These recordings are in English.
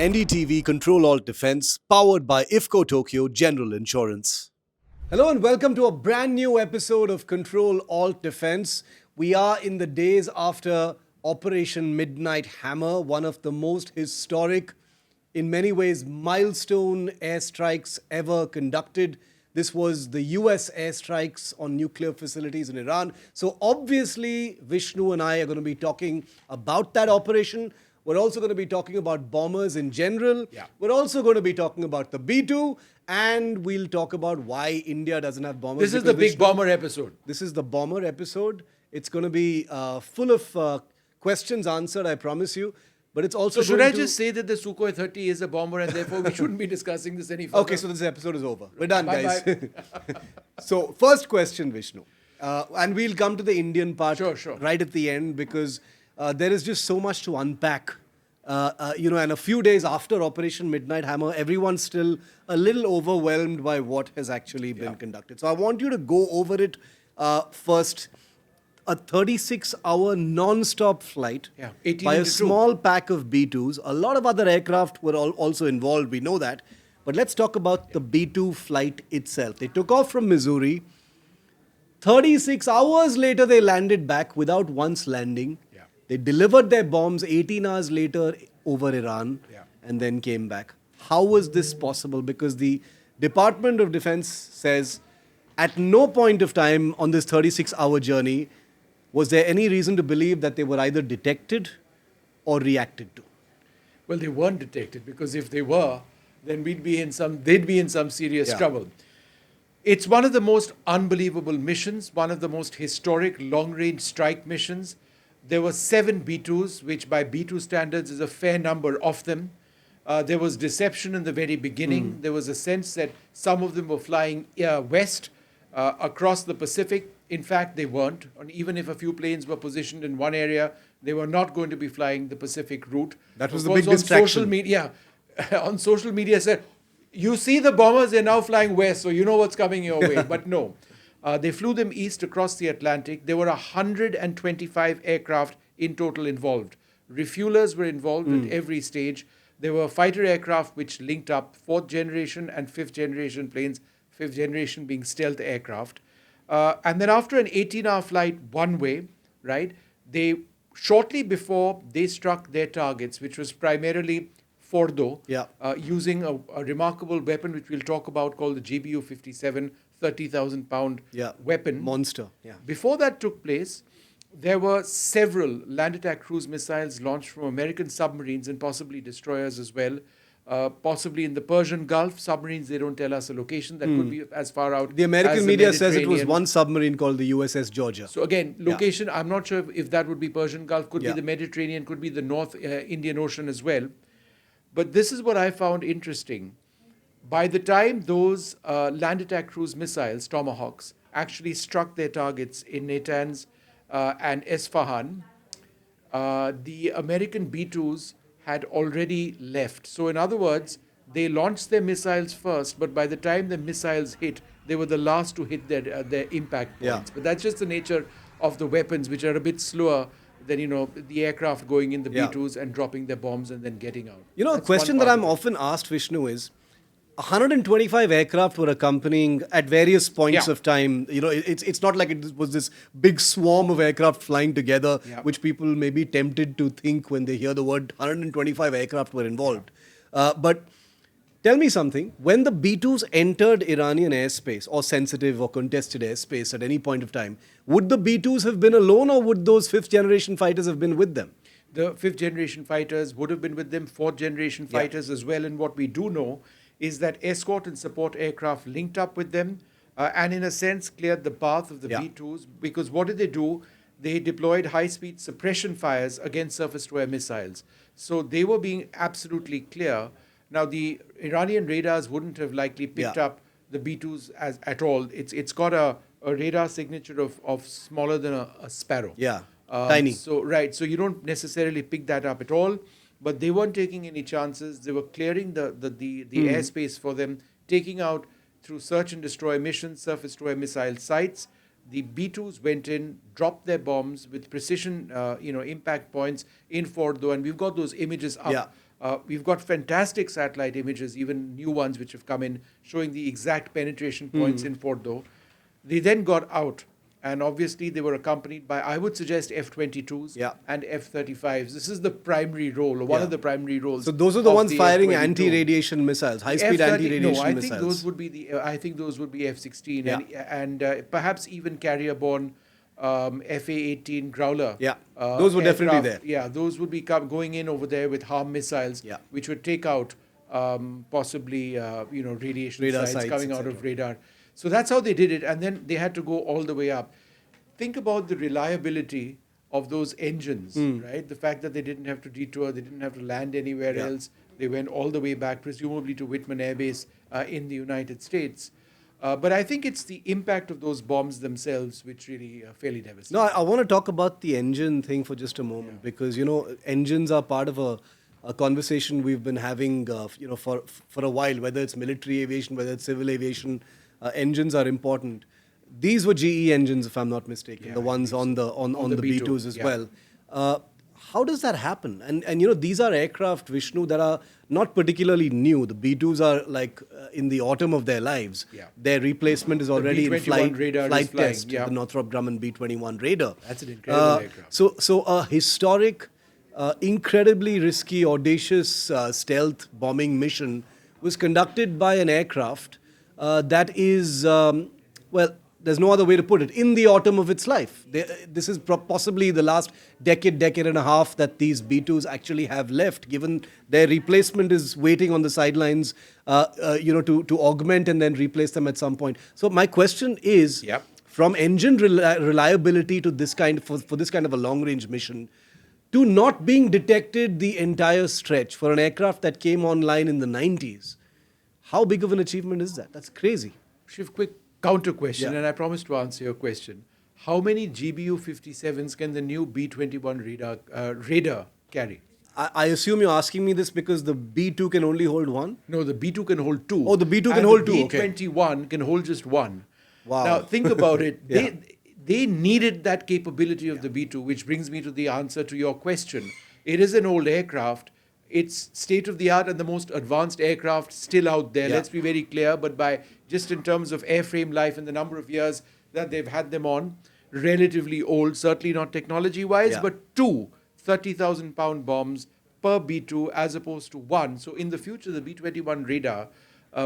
NDTV Control Alt Defense, powered by IFCO Tokyo General Insurance. Hello and welcome to a brand new episode of Control Alt Defense. We are in the days after Operation Midnight Hammer, one of the most historic, in many ways milestone airstrikes ever conducted. This was the US airstrikes on nuclear facilities in Iran. So obviously, Vishnu and I are going to be talking about that operation. We're also going to be talking about bombers in general. Yeah. We're also going to be talking about the B-2, and we'll talk about why India doesn't have bombers. This is the big bomber episode. This is the bomber episode. It's going to be full of questions answered, I promise you. But it's also So should I just say that the Sukhoi 30 is a bomber and therefore we shouldn't be discussing this any further? Okay, so this episode is over. We're done, Bye-bye. guys. So, first question, Vishnu. And we'll come to the Indian part Sure. right at the end because there is just so much to unpack. And a few days after Operation Midnight Hammer, everyone's still a little overwhelmed by what has actually been conducted. So, I want you to go over it first. A 36-hour non-stop flight Yeah, 18 by a into 2. small pack of B-2s. A lot of other aircraft were also involved, we know that. But let's talk about the B-2 flight itself. They took off from Missouri. 36 hours later, they landed back without once landing. Yeah. They delivered their bombs 18 hours later over Iran and then came back. How was this possible? Because the Department of Defense says at no point of time on this 36-hour journey was there any reason to believe that they were either detected or reacted to? Well, they weren't detected because if they were, then they'd be in some serious trouble. It's one of the most unbelievable missions, one of the most historic long-range strike missions. There were 7 B-2s, which by B-2 standards is a fair number of them. There was deception in the very beginning. There was a sense that some of them were flying west across the Pacific. In fact, they weren't. And even if a few planes were positioned in one area, they were not going to be flying the Pacific route. That was Of the big course, distraction. On social media said, you see the bombers, they're now flying west, so you know what's coming your way. But no. They flew them east across the Atlantic. There were 125 aircraft in total involved. Refuelers were involved at every stage. There were fighter aircraft which linked up 4th generation and 5th generation planes, 5th generation being stealth aircraft. And then after an 18-hour flight one way, right, shortly before they struck their targets, which was primarily Fordo, using a remarkable weapon which we'll talk about called the GBU-57, 30,000-pound weapon. Monster. Before that took place, there were several land attack cruise missiles launched from American submarines and possibly destroyers as well. Possibly in the Persian Gulf. Submarines, they don't tell us a location that could be as far out. The American as media says it was Mediterranean. one submarine called the USS Georgia. So again, location, I'm not sure if that would be Persian Gulf, could be Yeah. the Mediterranean, could be the North Indian Ocean as well. But this is what I found interesting. By the time those land attack cruise missiles, Tomahawks, actually struck their targets in Natanz and Esfahan, the American B-2s had already left. So in other words, they launched their missiles first, but by the time the missiles hit, they were the last to hit their impact points. But that's just the nature of the weapons, which are a bit slower than, the aircraft going in the B-2s and dropping their bombs and then getting out. A That's question one that part I'm of it. often asked, Vishnu, is 125 aircraft were accompanying at various points of time. It's not like it was this big swarm of aircraft flying together, which people may be tempted to think when they hear the word 125 aircraft were involved. But tell me something. When the B-2s entered Iranian airspace or sensitive or contested airspace at any point of time, would the B-2s have been alone or would those 5th generation fighters have been with them? The 5th generation fighters would have been with them, 4th generation fighters as well. And what we do know is that escort and support aircraft linked up with them and in a sense cleared the path of the B-2s, because what did they do? They deployed high-speed suppression fires against surface-to-air missiles. So they were being absolutely clear. Now, the Iranian radars wouldn't have likely picked up the B-2s at all. It's got a radar signature of smaller than a sparrow. Tiny. So you don't necessarily pick that up at all. But they weren't taking any chances. They were clearing the airspace for them, taking out through search and destroy missions, surface-to-air missile sites. The B-2s went in, dropped their bombs with precision, impact points in Fordo, and we've got those images up We've got fantastic satellite images, even new ones which have come in, showing the exact penetration points in Porto. They then got out, and obviously they were accompanied by, I would suggest, F-22s Yeah. and F-35s. This is the primary role, or one Yeah. of the primary roles. So those are the of ones the firing F-22. anti-radiation missiles, high-speed F-30 anti-radiation No, I missiles. think those would be the. I think those would be F-16 Yeah. and perhaps even carrier-borne FA-18 Growler. Yeah. Those were definitely aircraft. there. Yeah, those would be going in over there with HARM missiles, Yeah. which would take out possibly radiation Radar sites sites, coming out etc. of radar. So that's how they did it, and then they had to go all the way up. Think about the reliability of those engines, right? The fact that they didn't have to detour, they didn't have to land anywhere Yeah. else. They went all the way back, presumably to Whitman Air Base in the United States. But I think it's the impact of those bombs themselves which really fairly devastating. No, I want to talk about the engine thing for just a moment because engines are part of a conversation we've been having for a while. Whether it's military aviation, whether it's civil aviation, engines are important. These were GE engines, if I'm not mistaken, Yeah, the I ones on the B2, B2s as yeah. well. How does that happen? And these are aircraft, Vishnu, that are not particularly new. The B2s are like in the autumn of their lives. Yeah. Their replacement is already in B-21 radar is flight flying, test, yeah. the Northrop Grumman B-21 radar. That's an incredible aircraft. So a historic, incredibly risky, audacious stealth bombing mission was conducted by an aircraft that is, there's no other way to put it, in the autumn of its life. This is possibly the last decade and a half that these B2s actually have left, given their replacement is waiting on the sidelines, to augment and then replace them at some point. So my question is, Yep. from engine reliability to this for this kind of a long-range mission, to not being detected the entire stretch for an aircraft that came online in the 90s, how big of an achievement is that? That's crazy. Shiv, quick counter question, Yeah. and I promise to answer your question. How many GBU-57s can the new B-21 radar carry? I assume you're asking me this because the B2 can only hold one? No, the B2 can hold two. Oh, the B2 can and hold the two, okay. B-21 can hold just one. Wow. Now, think about it. Yeah. They needed that capability of the B2, which brings me to the answer to your question. It is an old aircraft. It's state-of-the-art and the most advanced aircraft still out there. Yeah. Let's be very clear. But by just in terms of airframe life and the number of years that they've had them on, relatively old, certainly not technology-wise, Yeah. but two 30,000-pound bombs per B2 as opposed to one. So in the future, the B-21 radar,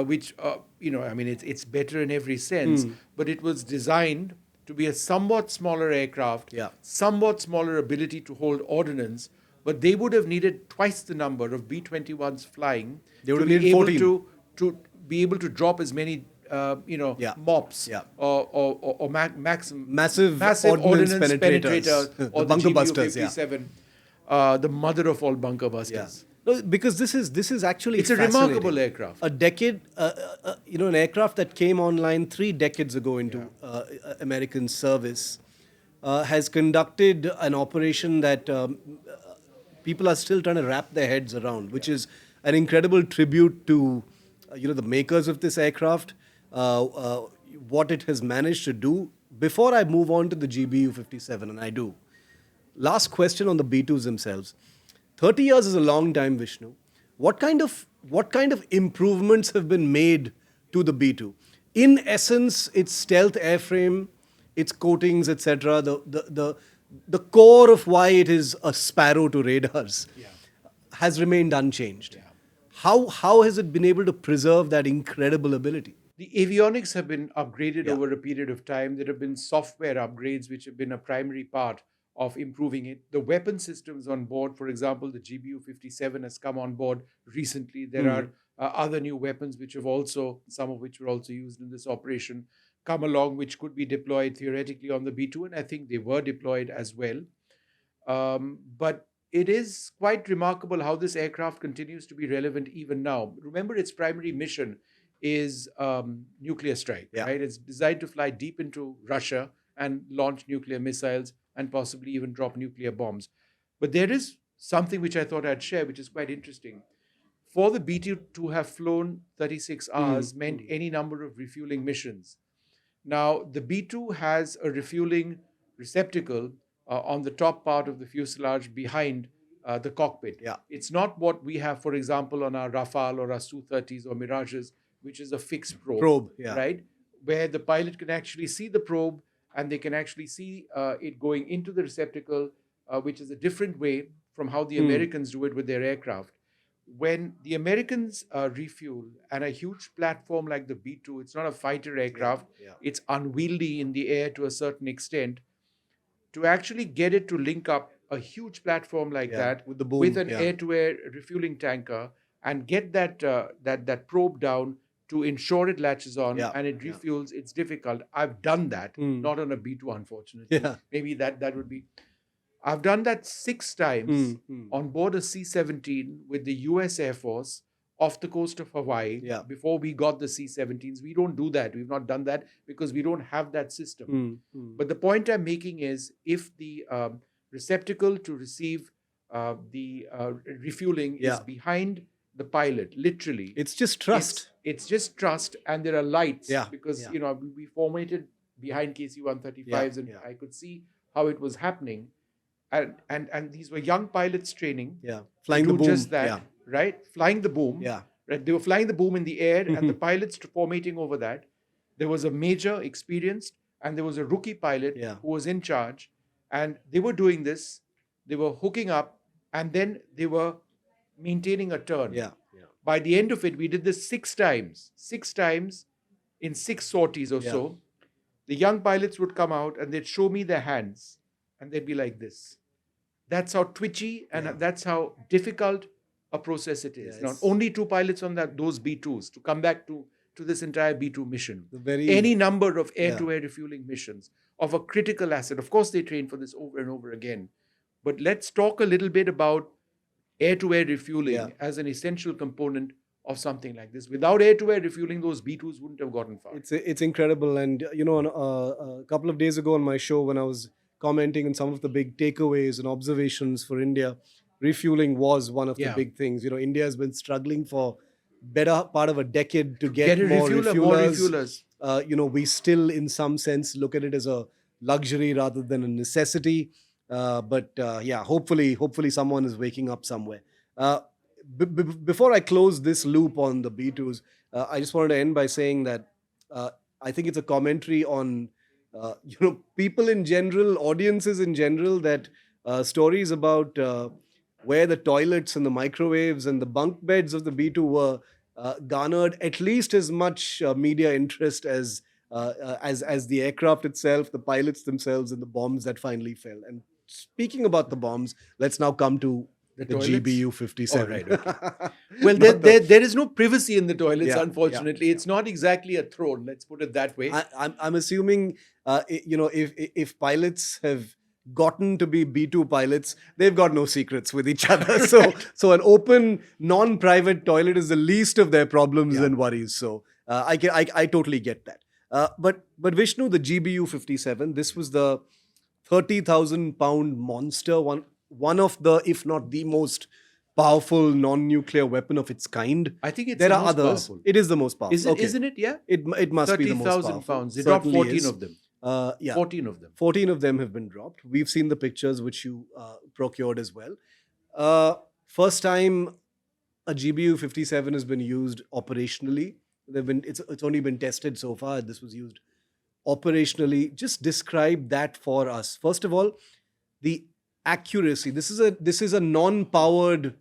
which, it's better in every sense, but it was designed to be a somewhat smaller aircraft, Yeah. somewhat smaller ability to hold ordnance, but they would have needed twice the number of B-21s flying They would to have be needed able 14. to be able to drop as many Yeah. MOPs Yeah. or Massive ordnance penetrators. or The bunker busters, yeah. GBU-57, the mother of all bunker busters. No, because this is actually It's a fascinating. remarkable aircraft. A decade, an aircraft that came online 3 decades ago into American service has conducted an operation that people are still trying to wrap their heads around, which is an incredible tribute to the makers of this aircraft, what it has managed to do. Before I move on to the GBU-57, and I do, last question on the B2s themselves. 30 years is a long time, Vishnu. What kind of improvements have been made to the B2? In essence, its stealth airframe, its coatings, etc. The core of why it is a sparrow to radars has remained unchanged. Yeah. How has it been able to preserve that incredible ability? The avionics have been upgraded Yeah. over a period of time. There have been software upgrades which have been a primary part of improving it. The weapon systems on board, for example, the GBU-57 has come on board recently. There are other new weapons which have also, some of which were also used in this operation, come along, which could be deployed theoretically on the B2, and I think they were deployed as well. But it is quite remarkable how this aircraft continues to be relevant even now. Remember, its primary mission is nuclear strike, Yeah. right? It's designed to fly deep into Russia and launch nuclear missiles and possibly even drop nuclear bombs. But there is something which I thought I'd share, which is quite interesting. For the B2 to have flown 36 hours meant any number of refueling missions. Now, the B2 has a refueling receptacle on the top part of the fuselage behind the cockpit. Yeah. It's not what we have, for example, on our Rafale or our Su-30s or Mirages, which is a fixed probe, Yeah. right? Where the pilot can actually see the probe and they can actually see it going into the receptacle, which is a different way from how the Americans do it with their aircraft. When the Americans refuel and a huge platform like the B-2, it's not a fighter aircraft, it's unwieldy in the air to a certain extent. To actually get it to link up a huge platform like that with the boom, with an air-to-air refueling tanker and get that that probe down to ensure it latches on and it refuels, it's difficult. I've done that, not on a B2, unfortunately. Maybe that would be. I've done that 6 times on board a C-17 with the US Air Force off the coast of Hawaii before we got the C-17s. We don't do that. We've not done that because we don't have that system. But the point I'm making is if the receptacle to receive the refueling is behind the pilot, literally. It's just trust. It's just trust, and there are lights because we formatted behind KC-135s and I could see how it was happening. And these were young pilots training. Flying to the do boom. just that, right? Flying the boom. Right? They were flying the boom in the air, and the pilots formating over that. There was a major experienced, and there was a rookie pilot who was in charge, and they were doing this. They were hooking up, and then they were maintaining a turn. By the end of it, we did this 6 times. 6 times in 6 sorties or so. The young pilots would come out, and they'd show me their hands. And they'd be like this. That's how twitchy and that's how difficult a process it is. Now, only 2 pilots on those B2s to come back to this entire B2 mission. Any number of air-to-air refueling missions of a critical asset. Of course, they train for this over and over again. But let's talk a little bit about air-to-air refueling as an essential component of something like this. Without air-to-air refueling, those B2s wouldn't have gotten far. It's incredible. And, a couple of days ago on my show, when I was commenting on some of the big takeaways and observations for India, refueling was one of the big things. India has been struggling for better part of a decade to get more refuelers. We still, in some sense, look at it as a luxury rather than a necessity. But hopefully someone is waking up somewhere. Before I close this loop on the B2s, I just wanted to end by saying that I think it's a commentary on people in general, audiences in general, that stories about where the toilets and the microwaves and the bunk beds of the B2 were garnered at least as much media interest as the aircraft itself, the pilots themselves, and the bombs that finally fell. And speaking about the bombs, let's now come to the GBU-57. Oh, right, okay. Well, there is no privacy in the toilets, unfortunately. It's not exactly a throne, let's put it that way. I'm assuming, if pilots have gotten to be B2 pilots, they've got no secrets with each other. So an open, non-private toilet is the least of their problems and worries. So I totally get that. But Vishnu, the GBU-57, this was the 30,000-pound monster, one of the, if not the most powerful non-nuclear weapon of its kind. I think it's there the are most others. Powerful. It is the most powerful. Isn't it? Yeah. It must be the most powerful. 30,000 pounds. They dropped 14 of them. 14 of them. 14 of them have been dropped. We've seen the pictures which you procured as well. First time a GBU-57 has been used operationally. It's only been tested so far. This was used operationally. Just describe that for us. First of all, the accuracy. This is a non-powered.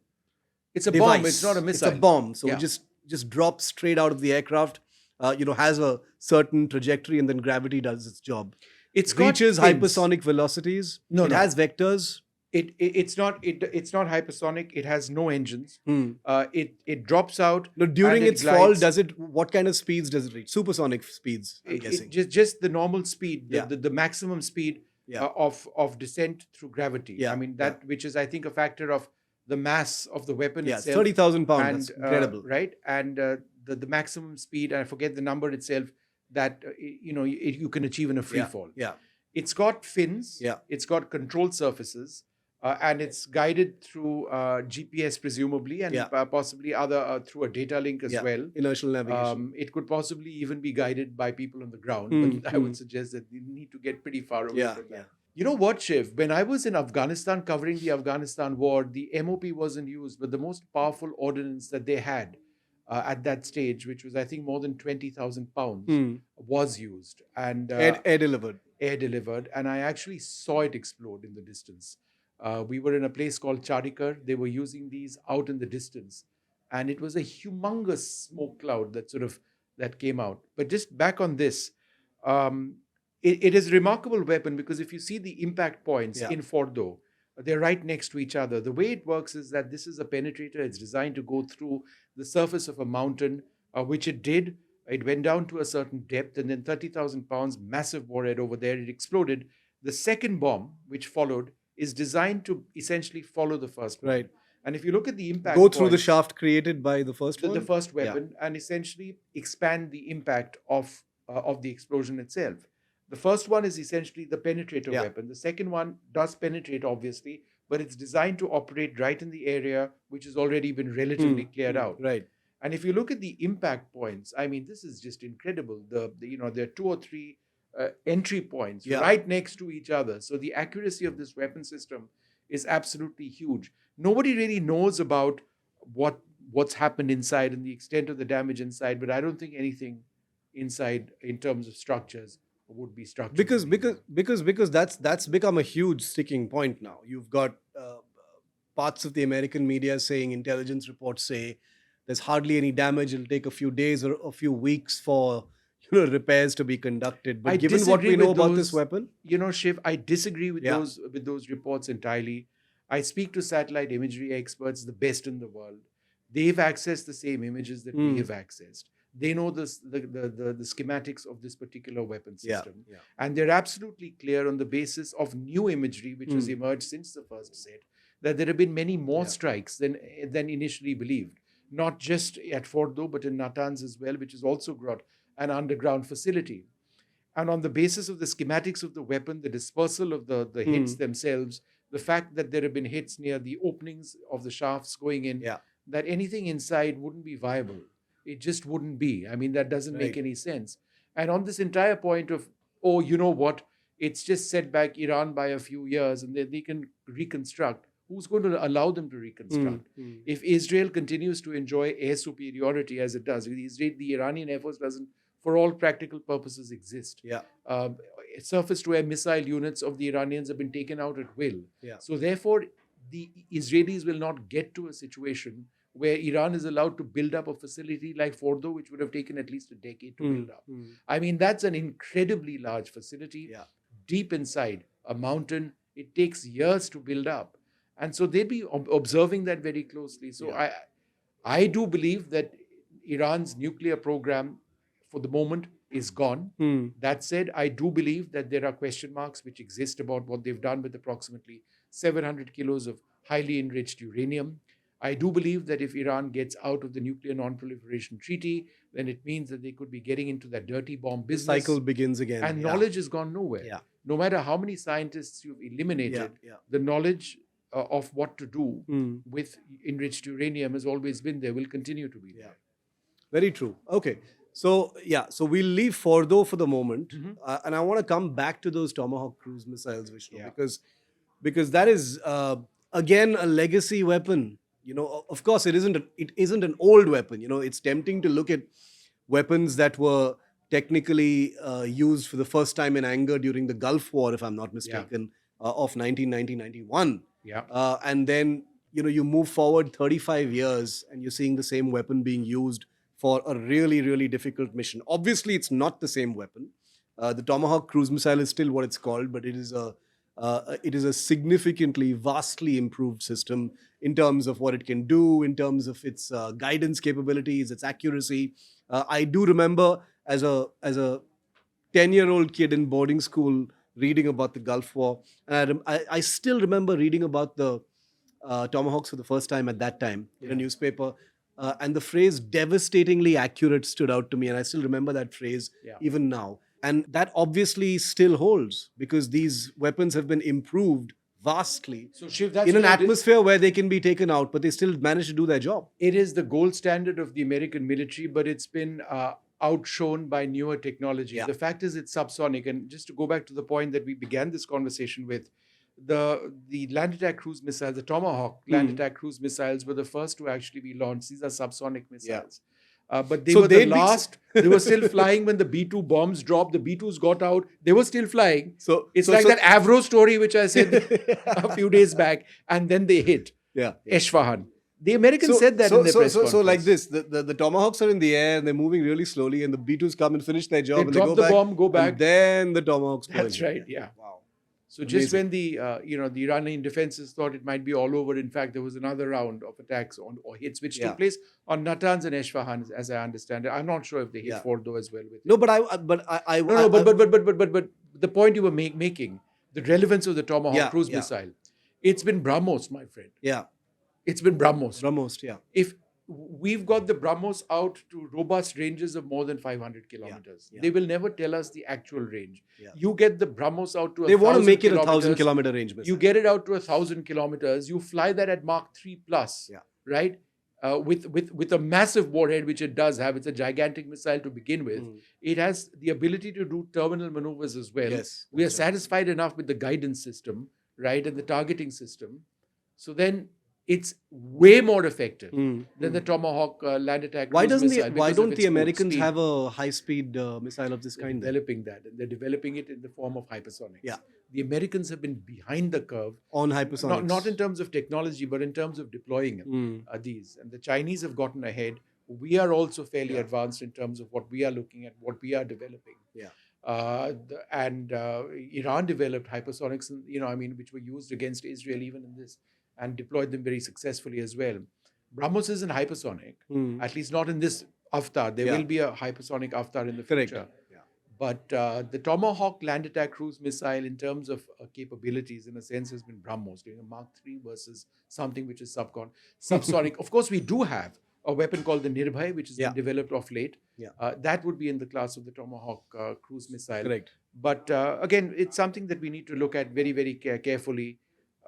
It's a device. bomb. It's not a missile. It's a bomb. So it just drops straight out of the aircraft. Has a certain trajectory, and then gravity does its job. It reaches hypersonic velocities. It has vectors. It's not hypersonic. It has no engines. It drops out. No, during its fall, what kind of speeds does it reach? Supersonic speeds, I'm guessing. Just the normal speed, the maximum speed of descent through gravity. I mean, which is, I think, a factor of the mass of the weapon itself. 30,000 pounds. That's incredible. Right? And the maximum speed, I forget the number itself, that you can achieve in a free fall. It's got fins. It's got control surfaces. And it's guided through GPS, presumably, and possibly other through a data link as well. Inertial navigation. It could possibly even be guided by people on the ground, but I would suggest that you need to get pretty far away from that. You know what, Shiv? When I was in Afghanistan covering the Afghanistan war, the MOP wasn't used, but the most powerful ordnance that they had at that stage, which was, I think, more than 20,000 pounds, Hmm. was used and Air delivered. air delivered. And I actually saw it explode in the distance. We were in a place called Charikar. They were using these out in the distance. And it was a humongous smoke cloud that came out. But just back on this, um, it is a remarkable weapon because if you see the impact points Yeah. in Fordo, they're right next to each other. The way it works is that this is a penetrator. It's designed to go through the surface of a mountain, which it did. It went down to a certain depth, and then 30,000 pounds, massive warhead over there. It exploded. The second bomb, which followed, is designed to essentially follow the first one. Right. And if you look at the impact Go through the points, shaft created by the first one. the first Yeah. weapon and essentially expand the impact of the explosion itself. The first one is essentially the penetrator Yeah. weapon. The second one does penetrate, obviously, but it's designed to operate right in the area which has already been relatively cleared out. Right. And if you look at the impact points, I mean, this is just incredible. There are 2 or 3 entry points Yeah. right next to each other. So the accuracy of this weapon system is absolutely huge. Nobody really knows about what's happened inside and the extent of the damage inside, but I don't think anything inside in terms of structures would be structured. Because that's become a huge sticking point now. You've got parts of the American media saying, intelligence reports say there's hardly any damage. It'll take a few days or a few weeks for repairs to be conducted. But I given what disagree we know with about this those- weapon, Shiv, I disagree with Yeah. those reports entirely. I speak to satellite imagery experts, the best in the world. They've accessed the same images that we have accessed. They know the schematics of this particular weapon Yeah, system. yeah. And they're absolutely clear on the basis of new imagery which has emerged since the first set that there have been many more Yeah. strikes than initially believed. Not just at Fordo, but in Natanz as well, which has also got an underground facility. And on the basis of the schematics of the weapon, the dispersal of the hits themselves, the fact that there have been hits near the openings of the shafts going in, Yeah. that anything inside wouldn't be viable. It just wouldn't be. I mean, that doesn't make Right. any sense. And on this entire point of, oh, you know what? It's just set back Iran by a few years and then they can reconstruct. Who's going to allow them to reconstruct? If Israel continues to enjoy air superiority as it does, the Iranian Air Force doesn't, for all practical purposes, exist. Yeah. Surface-to-air missile units of the Iranians have been taken out at will. Yeah. So therefore, the Israelis will not get to a situation where Iran is allowed to build up a facility like Fordo, which would have taken at least a decade to build up. I mean, that's an incredibly large facility, Yeah. deep inside a mountain. It takes years to build up. And so they'd be observing that very closely. So Yeah. I do believe that Iran's nuclear program, for the moment, is gone. That said, I do believe that there are question marks which exist about what they've done with approximately 700 kilos of highly enriched uranium. I do believe that if Iran gets out of the Nuclear Non-Proliferation Treaty, then it means that they could be getting into that dirty bomb The business. cycle begins again. And Yeah. knowledge has gone nowhere. Yeah. No matter how many scientists you've eliminated, Yeah. the knowledge of what to do with enriched uranium has always been there, will continue to be there. Very true. Okay. So, so we'll leave Fordo for the moment. And I want to come back to those Tomahawk cruise missiles, Vishnu, Yeah. because that is, again, a legacy weapon. Of course, it isn't an old weapon. It's tempting to look at weapons that were technically used for the first time in anger during the Gulf War, if I'm not mistaken, of 1990-91. Yeah. And then, you move forward 35 years and you're seeing the same weapon being used for a really, really difficult mission. Obviously, it's not the same weapon. The Tomahawk cruise missile is still what it's called, but it is a significantly, vastly improved system in terms of what it can do, in terms of its guidance capabilities, its accuracy. I do remember as a 10-year-old kid in boarding school reading about the Gulf War, and I still remember reading about the Tomahawks for the first time at that time in a newspaper. And the phrase devastatingly accurate stood out to me. And I still remember that phrase even now. And that obviously still holds because these weapons have been improved vastly So, Shiv, that's in an where it is. atmosphere where they can be taken out, but they still manage to do their job. It is the gold standard of the American military, but it's been outshone by newer technology. Yeah. The fact is it's subsonic. And just to go back to the point that we began this conversation with, the land attack cruise missiles, the Tomahawk land attack cruise missiles were the first to actually be launched. These are subsonic missiles. But they So were the they'd be- last. They were still flying when the B-2 bombs dropped. The B-2s got out. They were still flying. So It's so- like so- that Avro story which I said a few days back, and then they hit Yeah. Esfahan. The Americans said that in their press conference. So like this, the Tomahawks are in the air and they're moving really slowly, and the B2s come and finish their job. They and drop go the back, bomb, go back. and then the Tomahawks. go That's in. right, yeah. Wow. So just Amazing. when the Iranian defenses thought it might be all over, in fact, there was another round of attacks or hits which Yeah. took place on Natanz and Esfahan, as I understand it. I'm not sure if they hit Yeah. Fordo as well. With No, but I no, but the point you were making, the relevance of the Tomahawk cruise missile, it's been BrahMos, my friend. yeah, It's been BrahMos. BrahMos, yeah. If we've got the BrahMos out to robust ranges of more than 500 kilometers, yeah. they will never tell us the actual range. Yeah. You get the BrahMos out to They want to 1,000 make it a kilometers, 1,000-kilometer range missile. you get it out to 1,000 kilometers. You fly that at Mach 3 plus, Yeah. right? With a massive warhead, which it does have. It's a gigantic missile to begin with. It has the ability to do terminal maneuvers as well. Yes, We are that's right. satisfied enough with the guidance system, right, and the targeting system. So then it's way more effective than the Tomahawk land attack. Why cruise doesn't missile why because of don't its the Americans speed. have a high-speed missile of this They're kind? then? developing that, and they're developing it in the form of hypersonics. Yeah. The Americans have been behind the curve, On hypersonics. not in terms of technology, but in terms of deploying these. And the Chinese have gotten ahead. We are also fairly advanced in terms of what we are looking at, what we are developing. Yeah. Iran developed hypersonics, which were used against Israel even in this, and deployed them very successfully as well. BrahMos isn't hypersonic, at least not in this avatar. There will be a hypersonic avatar in the Correct. future. Yeah. But the Tomahawk land attack cruise missile, in terms of capabilities, in a sense, has been BrahMos, doing a Mark III versus something which is subsonic. Of course, we do have a weapon called the Nirbhay, which has been developed of late. Yeah. That would be in the class of the Tomahawk cruise missile. Correct. But again, it's something that we need to look at very, very carefully,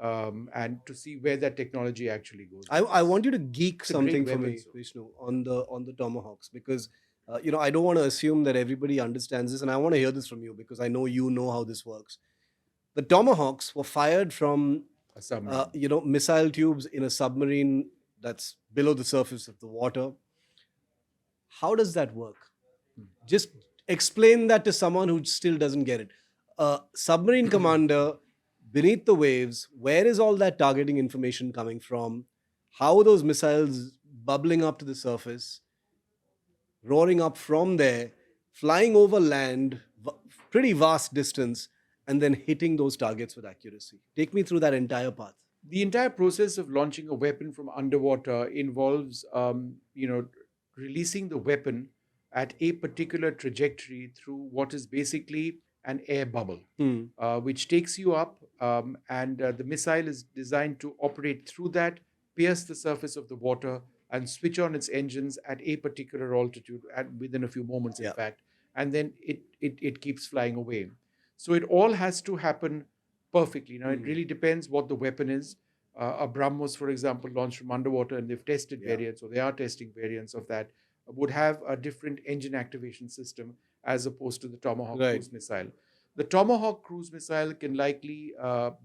and to see where that technology actually goes. I want you to geek It's a something great for me, weapon, so. Vishnu, on the Tomahawks, because I don't want to assume that everybody understands this, and I want to hear this from you because I know you know how this works. The Tomahawks were fired from A submarine. missile tubes in a submarine that's below the surface of the water. How does that work? Just explain that to someone who still doesn't get it. Submarine commander beneath the waves, where is all that targeting information coming from? How are those missiles bubbling up to the surface, roaring up from there, flying over land, pretty vast distance, and then hitting those targets with accuracy? Take me through that entire path. The entire process of launching a weapon from underwater involves, releasing the weapon at a particular trajectory through what is basically an air bubble, which takes you up, and the missile is designed to operate through that, pierce the surface of the water, and switch on its engines at a particular altitude, within a few moments, in fact, and then it keeps flying away. So it all has to happen perfectly. Now, it really depends what the weapon is. A BrahMos, for example, launched from underwater, and they've tested variants, or they are testing variants of that, would have a different engine activation system as opposed to the Tomahawk cruise missile. The Tomahawk cruise missile can likely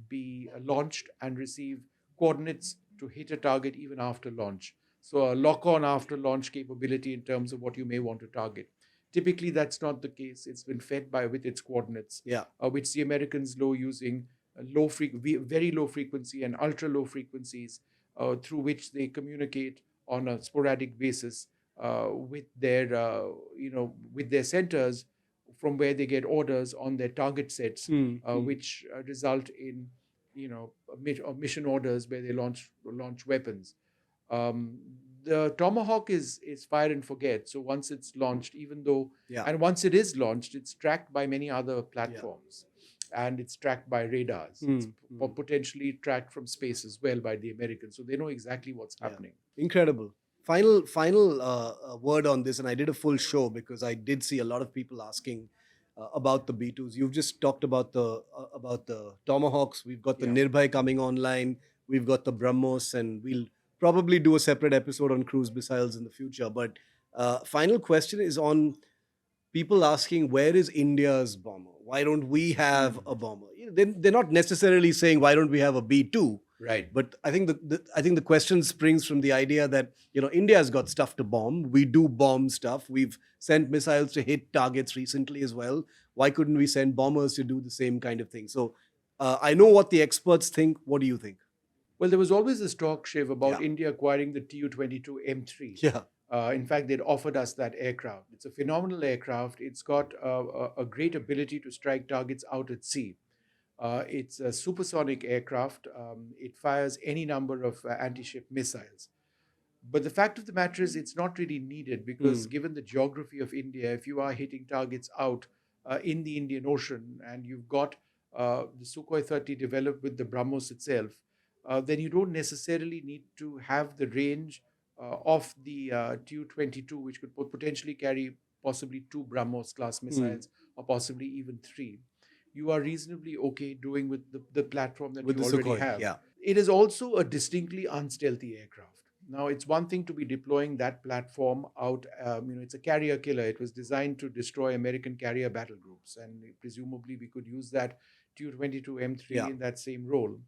be launched and receive coordinates to hit a target even after launch. So a lock-on after launch capability in terms of what you may want to target. Typically, that's not the case. It's been fed with its coordinates, which the Americans know using very low frequency and ultra low frequencies, through which they communicate on a sporadic basis with their centers, from where they get orders on their target sets, which result in mission orders where they launch weapons. The Tomahawk is fire and forget. So once it's launched, and once it is launched, it's tracked by many other platforms, and it's tracked by radars. It's potentially tracked from space as well by the Americans. So they know exactly what's happening. Incredible. Final word on this, and I did a full show because I did see a lot of people asking about the B2s. You've just talked about the Tomahawks. We've got the Nirbhay coming online. We've got the BrahMos, and we'll probably do a separate episode on cruise missiles in the future. But final question is on people asking, where is India's bomber? Why don't we have a bomber? They're not necessarily saying, why don't we have a B-2? Right. But I think I think the question springs from the idea that India's got stuff to bomb. We do bomb stuff. We've sent missiles to hit targets recently as well. Why couldn't we send bombers to do the same kind of thing? So I know what the experts think. What do you think? Well, there was always this talk, Shiv, about Yeah. India acquiring the Tu-22 M3. Yeah. In fact, they'd offered us that aircraft. It's a phenomenal aircraft. It's got a great ability to strike targets out at sea. It's a supersonic aircraft. It fires any number of anti-ship missiles. But the fact of the matter is, it's not really needed because, given the geography of India, if you are hitting targets out in the Indian Ocean and you've got the Sukhoi 30 developed with the BrahMos itself, then you don't necessarily need to have the range of the Tu-22, which could potentially carry possibly 2 BrahMos class missiles or possibly even 3. You are reasonably okay doing with the platform that With you the already Sukhoi, have. yeah. It is also a distinctly unstealthy aircraft. Now, it's one thing to be deploying that platform out. It's a carrier killer. It was designed to destroy American carrier battle groups, and presumably we could use that Tu-22 M3 Yeah. in that same role.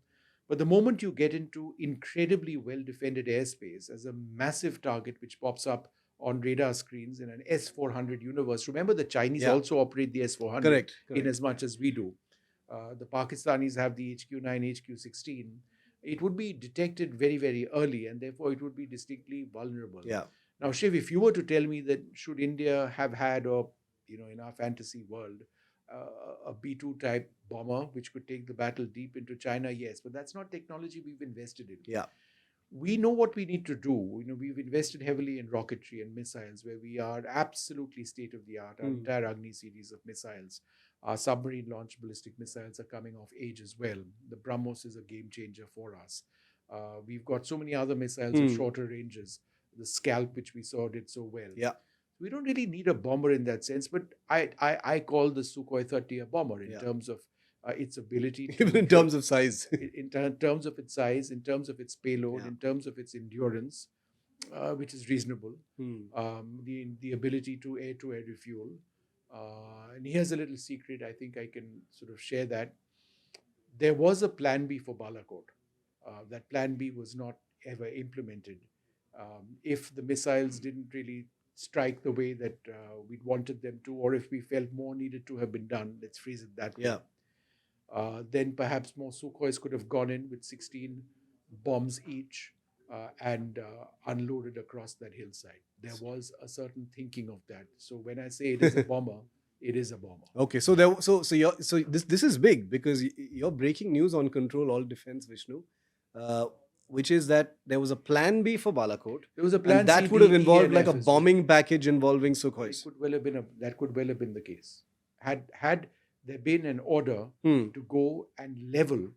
But the moment you get into incredibly well-defended airspace as a massive target which pops up on radar screens in an S-400 universe, remember the Chinese Yeah. also operate the S-400 Correct. in as much as we do. The Pakistanis have the HQ-9, HQ-16. It would be detected very, very early, and therefore it would be distinctly vulnerable. Yeah. Now, Shiv, if you were to tell me that should India have had, or in our fantasy world, a B-2 type bomber which could take the battle deep into China, yes, but that's not technology we've invested in. Yeah. We know what we need to do. We've invested heavily in rocketry and missiles, where we are absolutely state of the art. Our entire Agni series of missiles, our submarine launched ballistic missiles are coming of age as well. The BrahMos is a game changer for us. We've got so many other missiles of shorter ranges. The Scalp, which we saw, did so well. Yeah. We don't really need a bomber in that sense, but I call the Sukhoi 30 a bomber in terms of its ability to, Even in terms of size. in terms of its size, in terms of its payload, in terms of its endurance, which is reasonable. The ability to air-to-air refuel. And here's a little secret, I think I can sort of share that. There was a plan B for Balakot. That plan B was not ever implemented. If the missiles didn't really strike the way that we'd wanted them to, or if we felt more needed to have been done, let's phrase it that way. Yeah. Then perhaps more Sukhois could have gone in with 16 bombs each and unloaded across that hillside. There was a certain thinking of that. So when I say it is a bomber, it is a bomber. Okay, so this is big because you're breaking news on Control All Defense, Vishnu, which is that there was a plan B for Balakot. There was a plan and that C, would have D, E, involved and like F a as well. bombing package involving That Sukhois. could well have been the case. Had there been an order Hmm. to go and level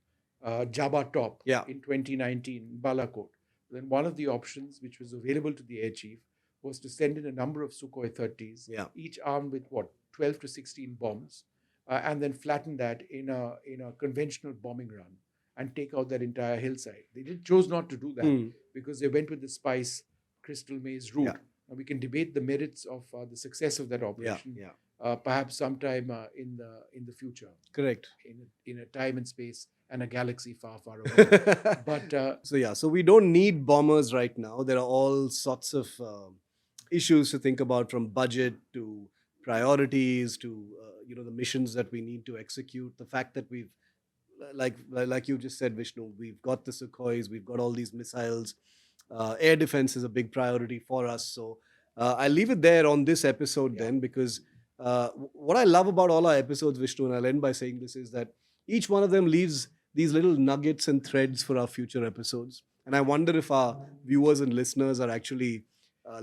Jabba Top Yeah. in 2019, Balakot, then one of the options which was available to the air chief was to send in a number of Sukhoi 30s, Yeah. each armed with 12 to 16 bombs, and then flatten that in a conventional bombing run and take out that entire hillside. They chose not to do that because they went with the Spice Crystal Maze route. Yeah. Now we can debate the merits of the success of that operation. Yeah. Perhaps sometime in the future, Correct. in a time and space and a galaxy far, far away. But So we don't need bombers right now. There are all sorts of issues to think about, from budget to priorities to the missions that we need to execute. The fact that we've, like you just said, Vishnu, we've got the Sukhois, we've got all these missiles. Air defense is a big priority for us. So I'll leave it there on this episode then, because what I love about all our episodes, Vishnu, and I'll end by saying this, is that each one of them leaves these little nuggets and threads for our future episodes. And I wonder if our viewers and listeners are actually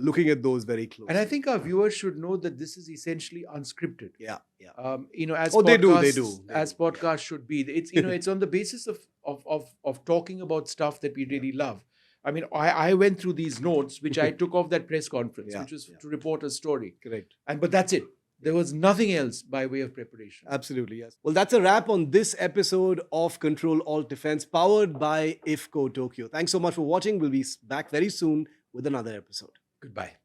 looking at those very closely. and I think our viewers should know that this is essentially unscripted. Yeah. As Oh, they do, they podcasts- do. as podcasts should be. It's it's on the basis of talking about stuff that we really love. I mean, I went through these notes which I took off that press conference, Yeah, which was yeah. to report a story, Correct. but that's it. There was nothing else by way of preparation. Absolutely, yes. Well, that's a wrap on this episode of Control Alt Defense, powered by IFCO Tokyo. Thanks so much for watching. We'll be back very soon with another episode. Goodbye.